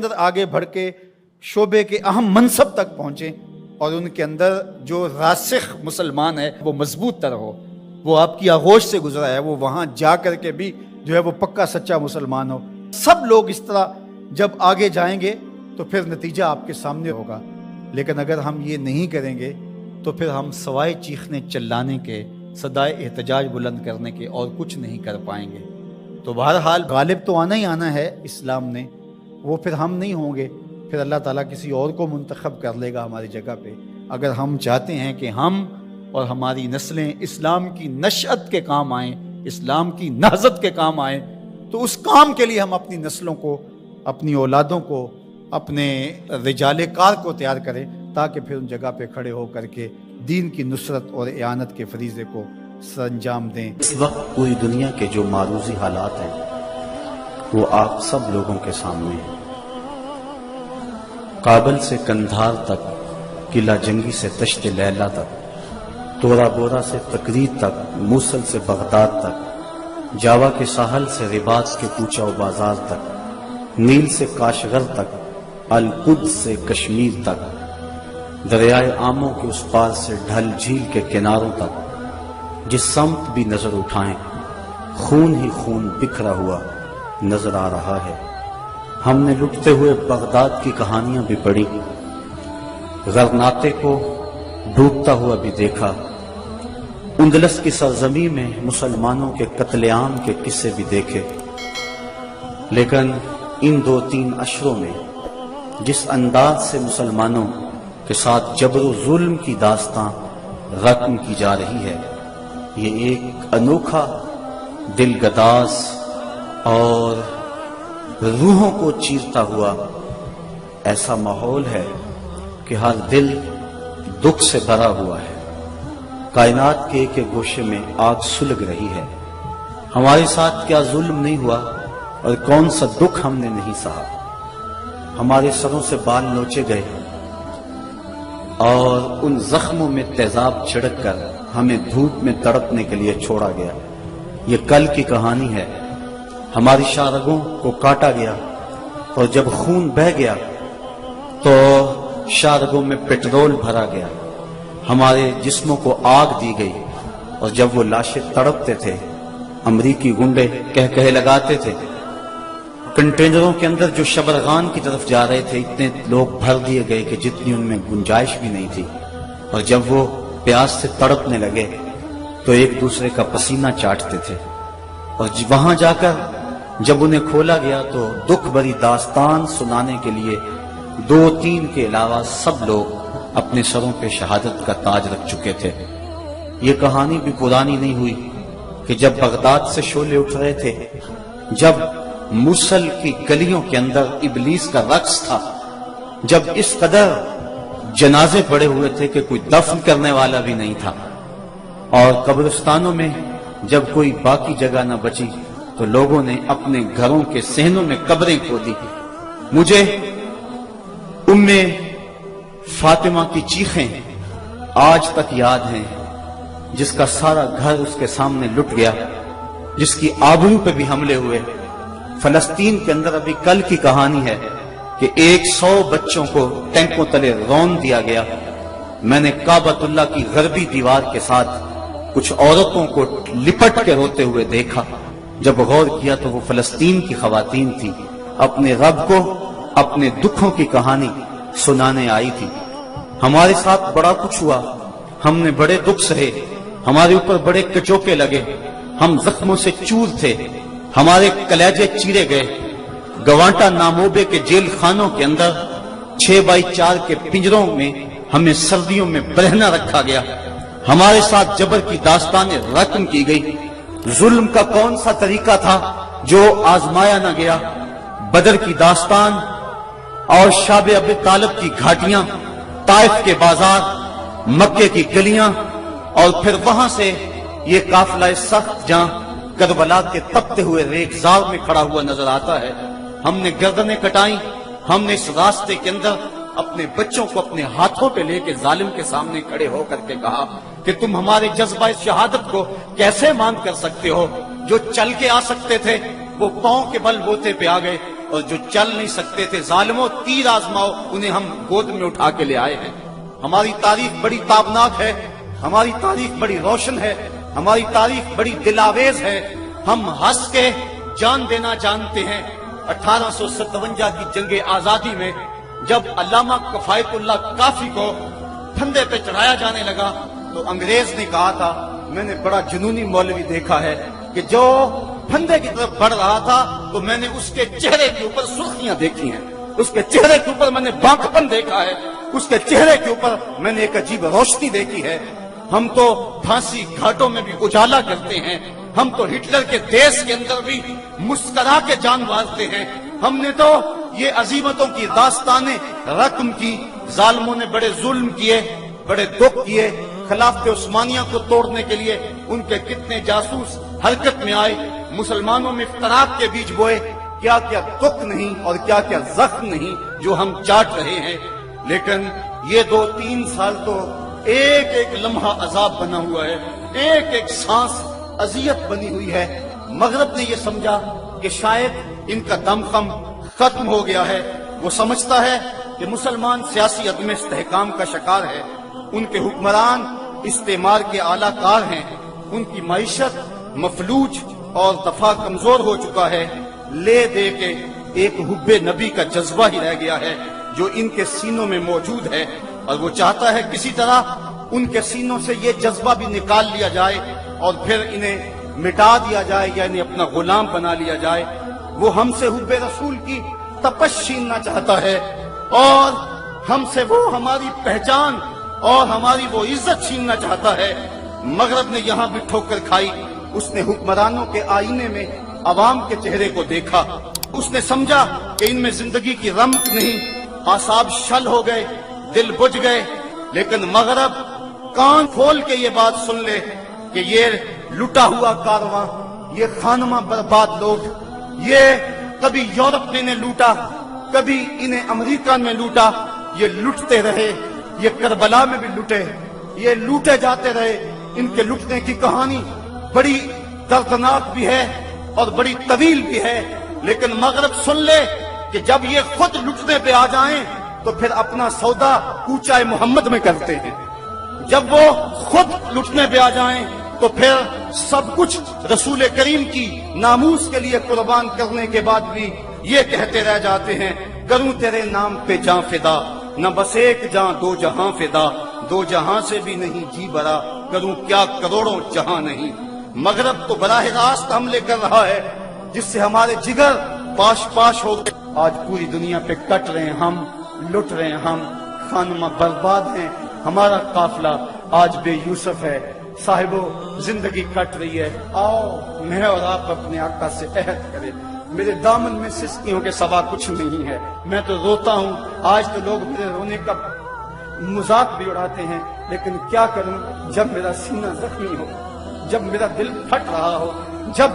اندر آگے بڑھ کے شعبے کے اہم منصب تک پہنچیں اور ان کے اندر جو راسخ مسلمان ہے وہ مضبوط تر ہو، وہ آپ کی آغوش سے گزرا ہے، وہ وہاں جا کر کے بھی جو ہے وہ پکا سچا مسلمان ہو۔ سب لوگ اس طرح جب آگے جائیں گے تو پھر نتیجہ آپ کے سامنے ہوگا، لیکن اگر ہم یہ نہیں کریں گے تو پھر ہم سوائے چیخنے چلانے کے، صدائے احتجاج بلند کرنے کے اور کچھ نہیں کر پائیں گے۔ تو بہرحال غالب تو آنا ہی آنا ہے اسلام نے، وہ پھر ہم نہیں ہوں گے، پھر اللہ تعالیٰ کسی اور کو منتخب کر لے گا ہماری جگہ پہ۔ اگر ہم چاہتے ہیں کہ ہم اور ہماری نسلیں اسلام کی نشأت کے کام آئیں، اسلام کی نہضت کے کام آئیں، تو اس کام کے لیے ہم اپنی نسلوں کو، اپنی اولادوں کو، اپنے رجال کار کو تیار کریں، تاکہ پھر ان جگہ پہ کھڑے ہو کر کے دین کی نصرت اور اعانت کے فریضے کو سر انجام دیں۔ اس وقت پوری دنیا کے جو معروضی حالات ہیں وہ آپ سب لوگوں کے سامنے ہیں۔ کابل سے کندھار تک، قلعہ جنگی سے تشت لیلا تک، تورا بورا سے تکریت تک، موصل سے بغداد تک، جاوا کے ساحل سے رباط کے کوچہ و بازار تک، نیل سے کاشغر تک، القدس سے کشمیر تک، دریائے آموں کے اس پار سے ڈھل جھیل کے کناروں تک، جس سمت بھی نظر اٹھائیں خون ہی خون بکھرا ہوا نظر آ رہا ہے۔ ہم نے لٹتے ہوئے بغداد کی کہانیاں بھی پڑھی، غرناطے کو ڈوبتا ہوا بھی دیکھا، اندلس کی سرزمین میں مسلمانوں کے قتل عام کے قصے بھی دیکھے، لیکن ان 2-3 عشروں میں جس انداز سے مسلمانوں کے ساتھ جبر و ظلم کی داستاں رقم کی جا رہی ہے، یہ ایک انوکھا، دل گداز اور روحوں کو چیرتا ہوا ایسا ماحول ہے کہ ہر دل دکھ سے بھرا ہوا ہے۔ کائنات کے ایک گوشے میں آگ سلگ رہی ہے۔ ہمارے ساتھ کیا ظلم نہیں ہوا اور کون سا دکھ ہم نے نہیں سہا۔ ہمارے سروں سے بال نوچے گئے اور ان زخموں میں تیزاب چھڑک کر ہمیں دھوپ میں تڑپنے کے لیے چھوڑا گیا۔ یہ کل کی کہانی ہے۔ ہماری شارگوں کو کاٹا گیا اور جب خون بہہ گیا تو شارگوں میں پٹرول بھرا گیا، ہمارے جسموں کو آگ دی گئی، اور جب وہ لاشیں تڑپتے تھے امریکی گنڈے کہہ لگاتے تھے۔ کنٹینروں کے اندر جو شبرغان کی طرف جا رہے تھے اتنے لوگ بھر دیے گئے کہ جتنی ان میں گنجائش بھی نہیں تھی، اور جب وہ پیاس سے تڑپنے لگے تو ایک دوسرے کا پسینہ چاٹتے تھے، اور وہاں جا کر جب انہیں کھولا گیا تو دکھ بھری داستان سنانے کے لیے 2-3 کے علاوہ سب لوگ اپنے سروں پہ شہادت کا تاج رکھ چکے تھے۔ یہ کہانی بھی پرانی نہیں ہوئی کہ جب بغداد سے شعلے اٹھ رہے تھے، جب موصل کی گلیوں کے اندر ابلیس کا رقص تھا، جب اس قدر جنازے پڑے ہوئے تھے کہ کوئی دفن کرنے والا بھی نہیں تھا، اور قبرستانوں میں جب کوئی باقی جگہ نہ بچی تو لوگوں نے اپنے گھروں کے صحنوں میں قبریں کھودی۔ مجھے ام فاطمہ کی چیخیں آج تک یاد ہیں، جس کا سارا گھر اس کے سامنے لٹ گیا، جس کی آبرو پہ بھی حملے ہوئے۔ فلسطین کے اندر ابھی کل کی کہانی ہے کہ 100 بچوں کو ٹینکوں تلے رون دیا گیا۔ میں نے کعبۃ اللہ کی غربی دیوار کے ساتھ کچھ عورتوں کو لپٹ کے روتے ہوئے دیکھا۔ جب غور کیا تو وہ فلسطین کی خواتین تھی، اپنے رب کو اپنے دکھوں کی کہانی سنانے آئی تھی۔ ہمارے ساتھ بڑا کچھ ہوا، ہم نے بڑے دکھ سہے، ہمارے اوپر بڑے کچوکے لگے، ہم زخموں سے چور تھے، ہمارے کلیجے چیرے گئے۔ گوانٹا ناموبے کے جیل خانوں کے اندر 6x4 کے پنجروں میں ہمیں سردیوں میں برہنہ رکھا گیا۔ ہمارے ساتھ جبر کی داستانیں رقم کی گئی۔ ظلم کا کون سا طریقہ تھا جو آزمایا نہ گیا؟ بدر کی داستان اور شاب ابی طالب کی گھاٹیاں، طائف کے بازار، مکے کی گلیاں، اور پھر وہاں سے یہ قافلہ سخت جہاں کربلا کے تپتے ہوئے ریگزار میں کھڑا ہوا نظر آتا ہے۔ ہم نے گردنیں کٹائیں، ہم نے اس راستے کے اندر اپنے بچوں کو اپنے ہاتھوں پہ لے کے ظالم کے سامنے کھڑے ہو کر کے کہا کہ تم ہمارے جذبہ شہادت کو کیسے مان کر سکتے ہو؟ جو چل کے آ سکتے تھے وہ پاؤں کے بل بوتے پہ آ گئے، اور جو چل نہیں سکتے تھے ظالموں تیر آزماؤ انہیں ہم گود میں اٹھا کے لے آئے ہیں۔ ہماری تاریخ بڑی تابناک ہے، ہماری تاریخ بڑی روشن ہے، ہماری تاریخ بڑی دلاویز ہے۔ ہم ہنس کے جان دینا جانتے ہیں۔ 1857 کی جنگ آزادی میں جب علامہ کفایت اللہ کافی کو پھندے پہ چڑھایا جانے لگا تو انگریز نے کہا تھا، میں نے بڑا جنونی مولوی دیکھا ہے کہ جو پھندے کی طرف بڑھ رہا تھا تو میں نے اس کے چہرے کے اوپر سرخیاں دیکھی ہیں، اس کے چہرے کے اوپر میں نے بانکپن دیکھا ہے، اس کے چہرے کے اوپر میں نے ایک عجیب روشنی دیکھی ہے۔ ہم تو پھانسی گھاٹوں میں بھی اجالا کرتے ہیں، ہم تو ہٹلر کے دیش کے اندر بھی مسکرا کے جان مارتے ہیں۔ ہم نے تو یہ عظیمتوں کی داستانیں رقم کی، ظالموں نے بڑے ظلم کیے، بڑے دکھ کیے، خلافت عثمانیہ کو توڑنے کے لیے ان کے کتنے جاسوس حرکت میں آئے، مسلمانوں میں افتراق کے بیج بوئے، کیا کیا دکھ نہیں اور کیا کیا زخم نہیں جو ہم چاٹ رہے ہیں۔ لیکن یہ 2-3 سال تو ایک ایک لمحہ عذاب بنا ہوا ہے، ایک ایک سانس اذیت بنی ہوئی ہے۔ مغرب نے یہ سمجھا کہ شاید ان کا دم خم ختم ہو گیا ہے۔ وہ سمجھتا ہے کہ مسلمان سیاسی عدم استحکام کا شکار ہے، ان کے حکمران استعمار کے اعلی کار ہیں، ان کی معیشت مفلوج اور دفاع کمزور ہو چکا ہے، لے دے کے ایک حب نبی کا جذبہ ہی رہ گیا ہے جو ان کے سینوں میں موجود ہے، اور وہ چاہتا ہے کسی طرح ان کے سینوں سے یہ جذبہ بھی نکال لیا جائے اور پھر انہیں مٹا دیا جائے یا انہیں اپنا غلام بنا لیا جائے۔ وہ ہم سے حب رسول کی تپش چھیننا چاہتا ہے اور ہم سے وہ ہماری پہچان اور ہماری وہ عزت چھیننا چاہتا ہے۔ مغرب نے یہاں بھی ٹھوکر کھائی، اس نے حکمرانوں کے آئینے میں عوام کے چہرے کو دیکھا، اس نے سمجھا کہ ان میں زندگی کی رمق نہیں، اعصاب شل ہو گئے، دل بجھ گئے۔ لیکن مغرب کان کھول کے یہ بات سن لے کہ یہ لٹا ہوا کارواں، یہ خانمہ برباد لوگ، یہ کبھی یورپ نے انہیں لوٹا، کبھی انہیں امریکہ میں لوٹا، یہ لٹتے رہے، یہ کربلا میں بھی لٹے، یہ لوٹے جاتے رہے۔ ان کے لٹنے کی کہانی بڑی دردناک بھی ہے اور بڑی طویل بھی ہے، لیکن مغرب سن لے کہ جب یہ خود لٹنے پہ آ جائیں تو پھر اپنا سودا کوچہ محمد میں کرتے ہیں، جب وہ خود لٹنے پہ آ جائیں تو پھر سب کچھ رسول کریم کی ناموس کے لیے قربان کرنے کے بعد بھی یہ کہتے رہ جاتے ہیں، کروں تیرے نام پہ جاں فدا، نہ بس ایک جاں دو جہاں فدا، دو جہاں سے بھی نہیں جی برا، کروں کیا کروڑوں جہاں نہیں۔ مغرب تو براہ راست حملے کر رہا ہے جس سے ہمارے جگر پاش پاش ہو گئے۔ آج پوری دنیا پہ کٹ رہے ہیں ہم، لٹ رہے ہیں ہم، خانمہ برباد ہیں، ہمارا قافلہ آج بے یوسف ہے۔ صاحبو زندگی کٹ رہی ہے، آؤ میں اور آپ اپنے آقا سے عہد کریں۔ میرے دامن میں سسکیوں کے سوا کچھ نہیں ہے، میں تو روتا ہوں۔ آج تو لوگ میرے رونے کا مذاق بھی اڑاتے ہیں، لیکن کیا کروں جب میرا سینہ زخمی ہو، جب میرا دل پھٹ رہا ہو، جب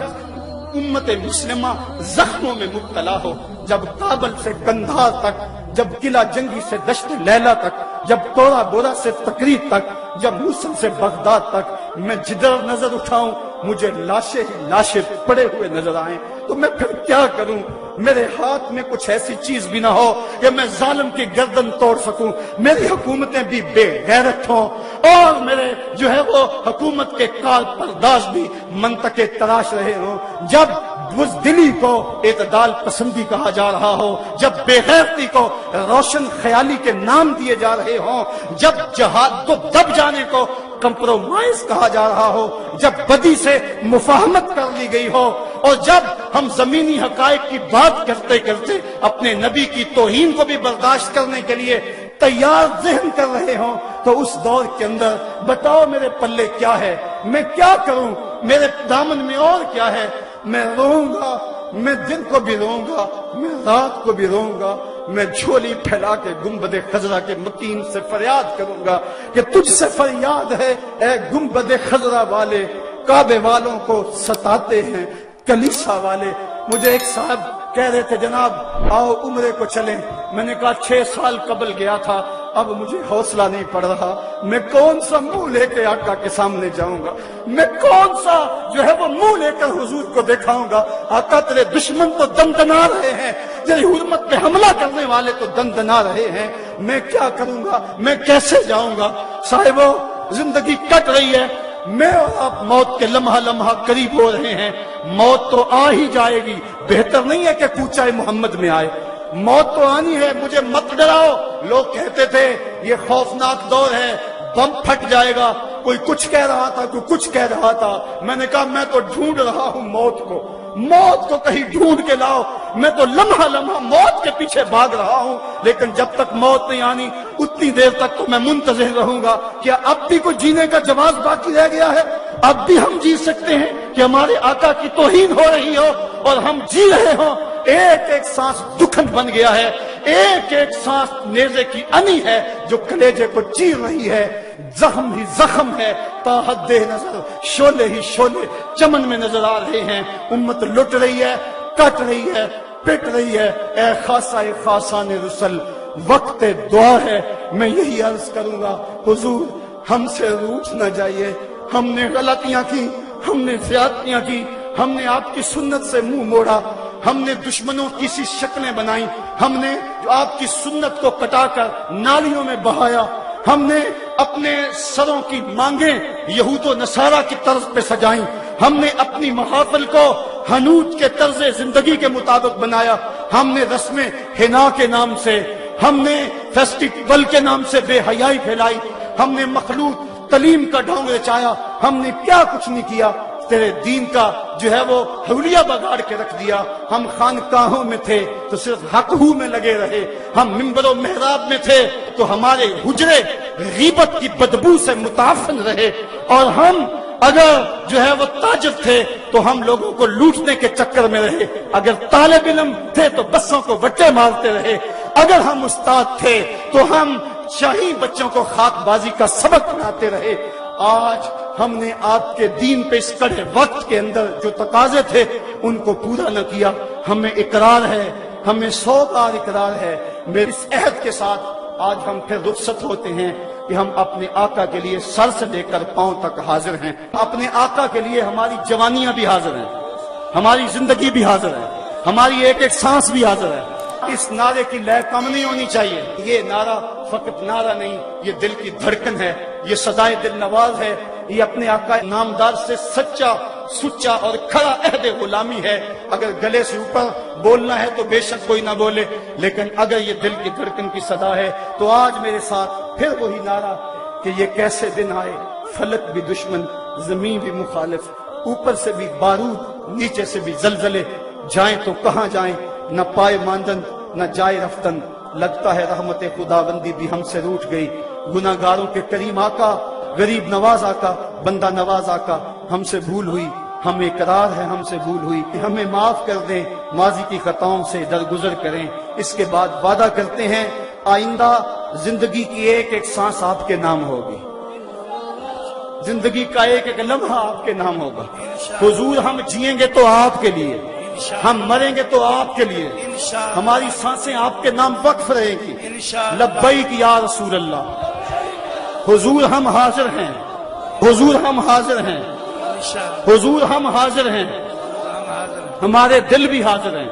امت مسلمہ زخموں میں مبتلا ہو، جب کابل سے کندھار تک، جب قلعہ جنگی سے دشت لیلا تک، جب تورا بورا سے تقریب تک، جب موصل سے بغداد تک میں جدھر نظر اٹھاؤں مجھے لاشیں ہی لاشیں پڑے ہوئے نظر آئیں تو میں پھر کیا کروں؟ میرے ہاتھ میں کچھ ایسی چیز بھی نہ ہو کہ میں ظالم کی گردن توڑ سکوں، میری حکومتیں بھی بے غیرت ہوں اور میرے جو ہے وہ حکومت کے کار پرداز بھی منطقے تراش رہے ہوں۔ جب بزدلی کو اعتدال پسندی کہا جا رہا ہو، جب بے غیرتی کو روشن خیالی کے نام دیے جا رہے ہوں، جب جہاد کو دب جانے کو کمپرومائز کہا جا رہا ہو، جب بدی سے مفاہمت کر لی گئی ہو، اور جب ہم زمینی حقائق کی بات کرتے کرتے اپنے نبی کی توہین کو بھی برداشت کرنے کے لیے تیار ذہن کر رہے ہوں، تو اس دور کے اندر بتاؤ میرے پلے کیا ہے، میں کیا کروں؟ میرے دامن میں اور کیا ہے؟ میں روؤں گا، میں دن کو بھی روؤں گا، میں رات کو بھی روؤں گا، میں جھولی پھیلا کے گنبد خضرا کے متین سے فریاد کروں گا کہ تجھ سے فریاد ہے اے گنبد خضرا والے، کعبے والوں کو ستاتے ہیں کلیسا والے۔ مجھے ایک صاحب کہہ رہے تھے جناب آؤ عمرے کو چلیں، میں نے کہا 6 سال قبل گیا تھا، اب مجھے حوصلہ نہیں پڑ رہا، میں کون سا منہ لے کے آقا کے سامنے جاؤں گا، میں کون سا جو ہے وہ منہ لے کر حضور کو دکھاؤں گا۔ آقا تیرے دشمن تو دندنا رہے ہیں، تیری حرمت پہ حملہ کرنے والے تو دندنا رہے ہیں، میں کیا کروں گا، میں کیسے جاؤں گا۔ صاحبو زندگی کٹ رہی ہے، میں اور آپ موت کے لمحہ لمحہ قریب ہو رہے ہیں، موت تو آ ہی جائے گی، بہتر نہیں ہے کہ کوچہ محمد میں آئے، موت تو آنی ہے، مجھے مت ڈراؤ۔ لوگ کہتے تھے یہ خوفناک دور ہے، بم پھٹ جائے گا، کوئی کچھ کہہ رہا تھا، کوئی کچھ کہہ رہا تھا، میں نے کہا میں تو ڈھونڈ رہا ہوں موت کو، موت کو کہیں ڈھونڈ کے لاؤ، میں تو لمحہ لمحہ موت کے پیچھے بھاگ رہا ہوں، لیکن جب تک موت نہیں آنی اتنی دیر تک تو میں منتظر رہوں گا۔ کیا اب بھی کوئی جینے کا جواز باقی رہ گیا ہے؟ اب بھی ہم جی سکتے ہیں کہ ہمارے آقا کی توہین ہو رہی ہو اور ہم جی رہے ہوں؟ ایک ایک سانس دکھن بن گیا ہے، ایک ایک سانس نیزے کی انی ہے جو کلیجے کو چیر رہی ہے، زخم ہی زخم ہے، تا حد نظر شعلے ہی شعلے چمن میں نظر آ رہے ہیں، امت لٹ رہی ہے، کٹ رہی ہے، پٹ رہی ہے۔ اے خاصہ خاصان رسل، وقت دعا ہے، میں یہی عرض کروں گا حضور ہم سے روٹھ نہ جائیے، ہم نے غلطیاں کی، ہم نے زیادتیاں کی، ہم نے آپ کی سنت سے منہ موڑا، ہم نے دشمنوں کی سی شکلیں بنائیں، ہم نے جو آپ کی سنت کو کٹا کر نالیوں میں بہایا، ہم نے اپنے سروں کی مانگیں یہود و نصارہ کی طرز پہ سجائیں، ہم نے اپنی محافل کو حنوت کے طرز زندگی کے مطابق بنایا، ہم نے رسمیں حنا کے نام سے، ہم نے فیسٹیول کے نام سے بے حیائی پھیلائی، ہم نے مخلوط تعلیم کا ڈھونگ رچایا، ہم نے کیا کچھ نہیں کیا، تیرے دین کا جو ہے وہ حولیہ بگاڑ کے رکھ دیا۔ ہم خانقاہوں میں تھے تو صرف حق ہو میں لگے رہے، ہم منبر و محراب میں تھے تو ہمارے حجرے غیبت کی بدبو سے متعفن رہے، اور ہم اگر جو ہے وہ تاجر تھے تو ہم لوگوں کو لوٹنے کے چکر میں رہے، اگر طالب علم تھے تو بسوں کو وٹے مارتے رہے، اگر ہم استاد تھے تو ہم شاہی بچوں کو خاک بازی کا سبق پڑھاتے رہے۔ آج ہم نے آپ کے دین پہ اس کڑے وقت کے اندر جو تقاضے تھے ان کو پورا نہ کیا، ہمیں اقرار ہے، ہمیں 100 بار اقرار ہے، میرے اس عہد کے ساتھ آج ہم پھر رخصت ہوتے ہیں کہ ہم اپنے آقا کے لیے سر سے لے کر پاؤں تک حاضر ہیں، اپنے آقا کے لیے ہماری جوانیاں بھی حاضر ہیں، ہماری زندگی بھی حاضر ہے، ہماری ایک ایک سانس بھی حاضر ہے۔ اس نعرے کی لے کم نہیں ہونی چاہیے، یہ نعرہ فقط نعرہ نہیں، یہ دل کی دھڑکن ہے، یہ صدائے دل نواز ہے، یہ اپنے آقا نامدار سے سچا سچا اور کھڑا عہد غلامی ہے۔ اگر گلے سے اوپر بولنا ہے تو بے شک کوئی نہ بولے، لیکن اگر یہ دل کی دھڑکن کی صدا ہے تو آج میرے ساتھ پھر وہی نعرہ کہ یہ کیسے دن آئے، فلک بھی دشمن، زمین بھی مخالف، اوپر سے بھی بارود، نیچے سے بھی زلزلے، جائیں تو کہاں جائیں، نہ پائے ماندن نہ جائے رفتن، لگتا ہے رحمت خداوندی بھی ہم سے روٹھ گئی۔ گناہ گاروں کے کریم آقا، غریب نواز آقا، بندہ نواز آقا، ہم سے بھول ہوئی، ہمیں اقرار ہے ہم سے بھول ہوئی، ہمیں معاف کر دیں، ماضی کی خطاؤں سے درگزر کریں۔ اس کے بعد وعدہ کرتے ہیں آئندہ زندگی کی ایک ایک سانس آپ کے نام ہوگی، زندگی کا ایک ایک لمحہ آپ کے نام ہوگا۔ حضور ہم جیئیں گے تو آپ کے لیے، ہم مریں گے تو آپ کے لیے، ہماری سانسیں آپ کے نام وقف رہیں گی۔ لبیک یا رسول اللہ، حضور ہم حاضر ہیں، حضور ہم حاضر ہیں، حضور ہم حاضر ہیں، ہمارے دل بھی حاضر ہیں،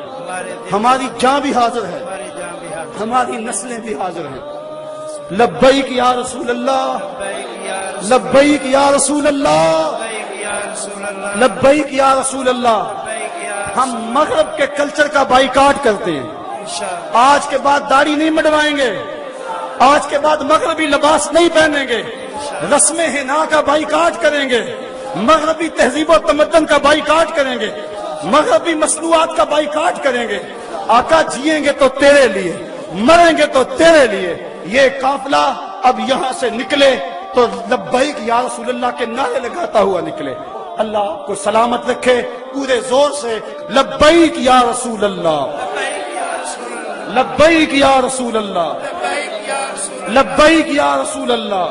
ہماری جان بھی حاضر ہے، ہماری نسلیں بھی حاضر ہیں۔ لبیک یا رسول اللہ، لبیک یا رسول اللہ، لبیک یا رسول اللہ۔ ہم مغرب کے کلچر کا بائیکاٹ کرتے ہیں، آج کے بعد داڑھی نہیں مڈوائیں گے، آج کے بعد مغربی لباس نہیں پہنیں گے، رسم حنا کا بائیکاٹ کریں گے، مغربی تہذیب و تمدن کا بائیکاٹ کریں گے، مغربی مصنوعات کا بائیکاٹ کریں گے۔ آقا جیئیں گے تو تیرے لیے، مریں گے تو تیرے لیے۔ یہ قافلہ اب یہاں سے نکلے تو لبیک یا رسول اللہ کے نعرے لگاتا ہوا نکلے۔ اللہ آپ کو سلامت رکھے، پورے زور سے لبیک یا رسول اللہ، لبیک یا رسول اللہ، لبیک یا رسول اللہ،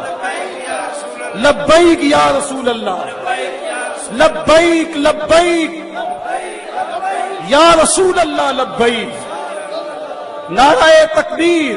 لبیک یا رسول اللہ، لبیک لبیک یا رسول اللہ، لبیک۔ نعرہ تکبیر،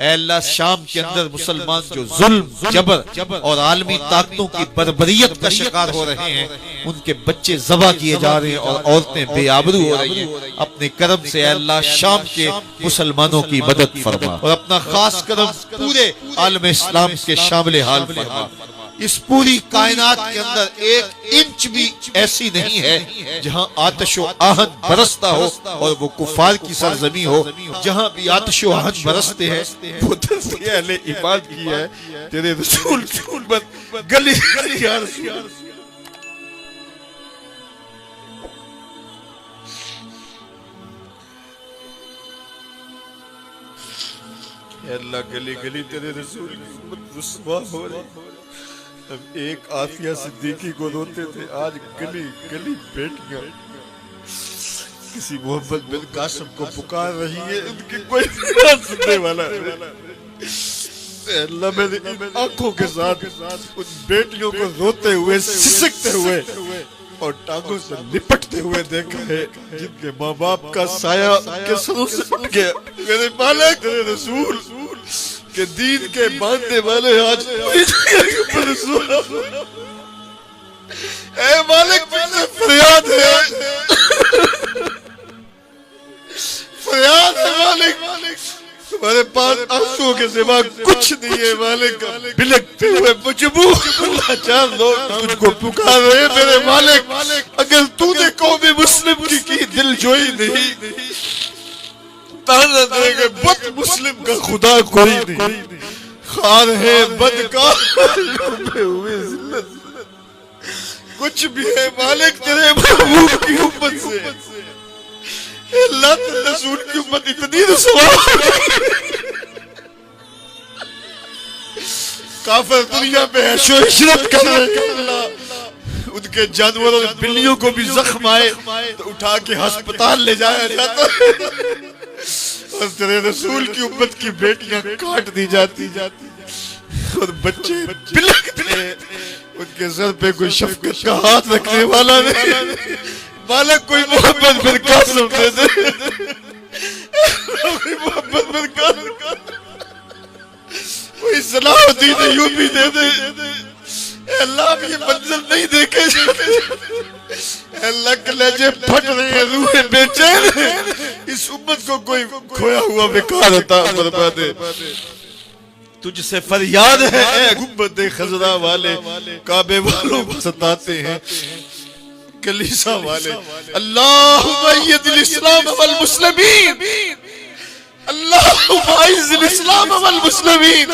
اے اللہ شام کے اندر مسلمان جو ظلم جبر اور عالمی طاقتوں کی بربریت کا شکار ہو رہے ہیں، ان کے بچے ذبح کیے جا رہے ہیں اور عورتیں بے آبرو ہو رہی ہیں، اپنے کرم سے اے اللہ شام کے مسلمانوں کی مدد فرما اور اپنا خاص کرم پورے عالم اسلام کے شامل حال فرما۔ اس پوری کائنات کے اندر ایک انچ بھی ایسی نہیں ہے جہاں آتش و آہن برستا ہو اور وہ کفار کی سرزمین ہو۔ جہاں بھی آتش و آہن برستے ہیں وہ دست اہل ایمان کی ہے۔ تیرے رسول کی امت گلی گلی یا رسول اے اللہ گلی گلی تیرے رسول کی امت رسوا ہو رہی۔ اب ایک آفیہ صدیقی کو روتے تھے، آج گلی گلی بیٹیاں کسی محمد بن قاسم کو پکار رہی ہے، ان کی کوئی بات سننے والا اے اللہ میں نے ان آنکھوں کے ساتھ ان بیٹیوں کو روتے ہوئے سسکتے ہوئے اور ٹانگوں سے لپٹتے ہوئے دیکھا ہے جن کے ماں باپ کا سایہ ان کے سروں سے اٹھ گیا۔ میرے مالک تیرے رسول کہ دین کے باندھنے والے آج اے مالک تجھ سے فریاد ہے، فریاد ہے مالک، تمہارے پاس آنسو کے سوا کچھ نہیں ہے مالک۔ بلکتے ہوئے مجبور لاچار لوگ تجھ کو پکار رہے میرے مالک۔ اگر تو نے قوم مسلم کی دل جوئی نہیں، تانا دے گے بت مسلم کا خدا کوئی نہیں، خار ہے بدکار ڈوبے ہوئے ذلت، کچھ بھی ہے مالک تیرے محبوب کی امت سے۔ اے اللہ تیرے رسول کی امت اتنی رسوا کافر دنیا میں عیش و عشرت کر رہے ہیں، ان کے جانوروں بلیوں کو بھی زخم آئے تو اٹھا کے ہسپتال لے جایا جاتا ہے، اور تیرے رسول کی امت کی بیٹیاں کاٹ دی جاتی اور بچے بلکتے ہیں، ان کے سر پہ کوئی شفقت کا ہاتھ رکھنے والا نہیں۔ مالک کوئی محمد بن قاسم دے دے، کوئی محمد بن قاسم، کوئی صلاح الدین ایوبی دے دے۔ اے اللہ اب یہ منظر نہیں دیکھے جاتے، اے اللہ کلیجے پھٹ رہے ہیں، روحیں بے چین ہیں، اس امت کو کوئی کھویا ہوا بیکار عطا فرما دے۔ تجھ سے فریاد ہے اے گنبد خضرا والے، کعبے والوں کو ستاتے ہیں کلیسا والے۔ اللہم اید الاسلام والمسلمین، اللہم اعز الاسلام والمسلمین،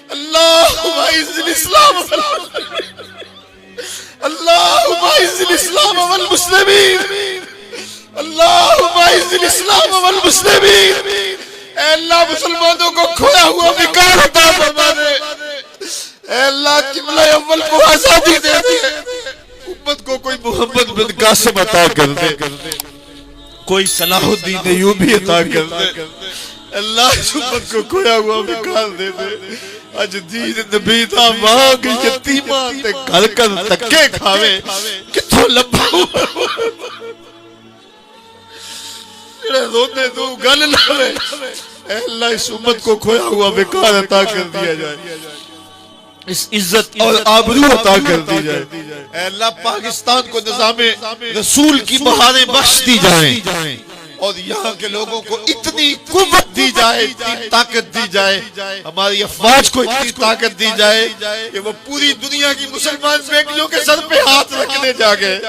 اللہم اعز الاسلام والمسلمین، اللہم اعز الاسلام والمسلمین، اللہم اعز الاسلام والمسلمین۔ اے اللہ مسلمانوں کو کھویا ہوا بیکار عطا فرما دے، اے اللہ قبلہ اول کو آزادی دے دے، امت کو کوئی محمد بن قاسم عطا کر دے، کوئی صلاح الدین ایوبی عطا کر دے، اللہ اس امت کو کھویا ہوا بیکار دے دے۔ اج دین نبی دا مانگ یتیماں تے گھر کر تکے کھاوے، کتھوں لبھا ہوا جڑے روتے تو گل لاوے۔ اے اللہ اس امت کو کھویا ہوا بیکار عطا کر دیا جائے، اس عزت اور آبرو عطا کر دی جائے۔ اے اللہ پاکستان کو نظام رسول کی بہاریں بخش دی جائیں، اور یہاں کے لوگوں کو اتنی قوت دی جائے، اتنی طاقت دی جائے، ہماری افواج کو اتنی طاقت دی جائے کہ وہ پوری دنیا کی مسلمان بیٹیوں کے سر پہ ہاتھ رکھنے جا گئے۔